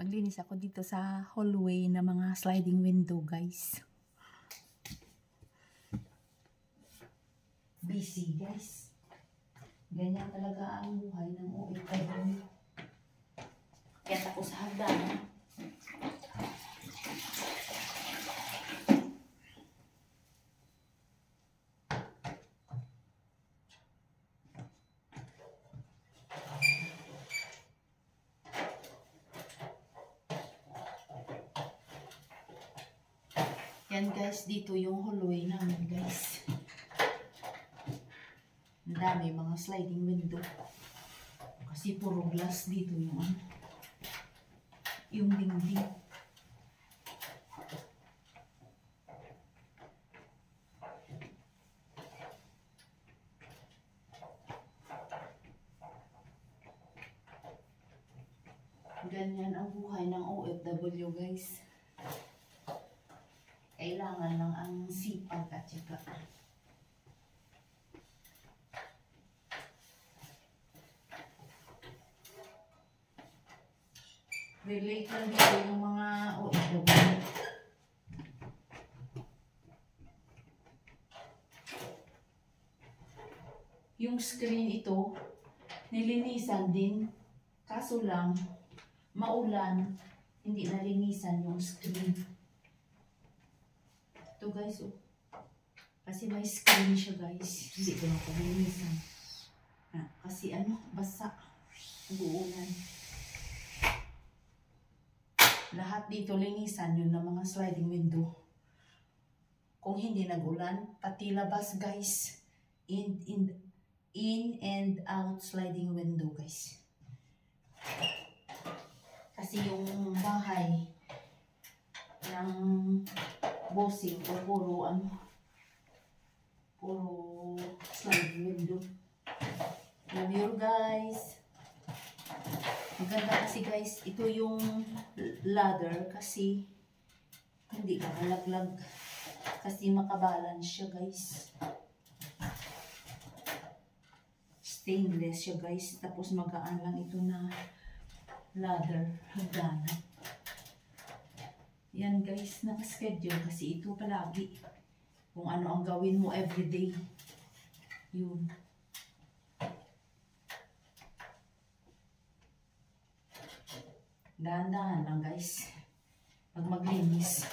Maglinis ako dito sa hallway na mga sliding window, guys. Busy, guys. Ganyan talaga ang buhay ng OFW. Kaya ako sa hagdanan. Yan guys, dito yung hallway namin guys. Ang dami mga sliding window. Kasi puro glass dito yung dingding. Ganyan ang buhay ng OFW guys. Kailangan lang ang sipag at saka relate lang dito yung mga OFW. Yung screen ito, nilinisan din. Kaso lang, maulan, hindi nalinisan yung screen. Ito guys, oh. Kasi may screen siya guys. Hindi ko napalinisan. Kasi basa. Buunan. Lahat dito linisan yun ng mga sliding window. Kung hindi nag-ulan, pati labas guys. In and out sliding window guys. Kasi yung bahay ng bossing o puro sliding window. Love you guys. Maganda kasi guys, ito yung ladder kasi hindi ka malaglag. Kasi makabalance siya guys. Stainless siya guys. Tapos magaan lang ito na ladder. Hagdanan. Yan guys, nakaschedule kasi ito palagi. Kung ano ang gawin mo everyday. Yun. Dahan-dahan lang guys. Pag maglinis.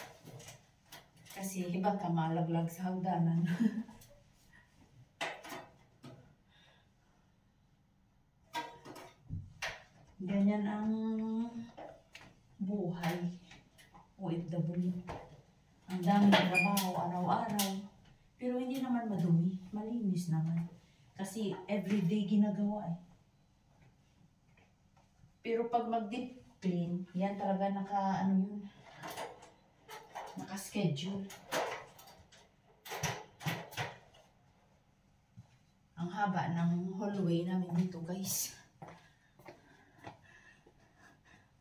Kasi iba ka malaglag sa hagdanan. Ganyan ang buhay. OFW. Ang dami ng trabaho araw-araw. Pero hindi naman madumi. Malinis naman. Kasi everyday ginagawa eh. Pero pag mag-deep clean, yan talaga naka-schedule. Ang haba ng hallway namin dito guys.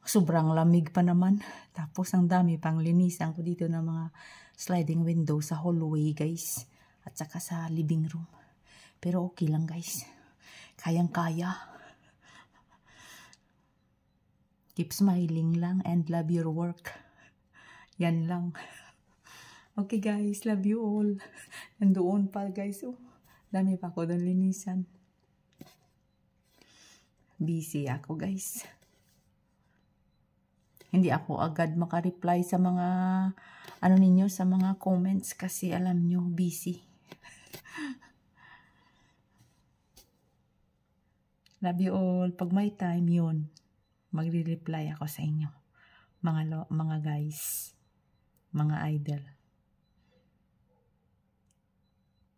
Sobrang lamig pa naman. Tapos ang dami pang linisan ko dito ng mga sliding window sa hallway guys. At saka sa living room. Pero okay lang guys. Kayang-kaya. Keep smiling lang and love your work. Yan lang. Okay guys, love you all. Nandoon pa guys. Oh, dami pa ako doon linisan. Busy ako guys. Hindi ako agad makareply sa mga ninyo, sa mga comments kasi alam nyo, busy. Love you all. Pag may time yun, magre-reply ako sa inyo. Mga guys, mga idol.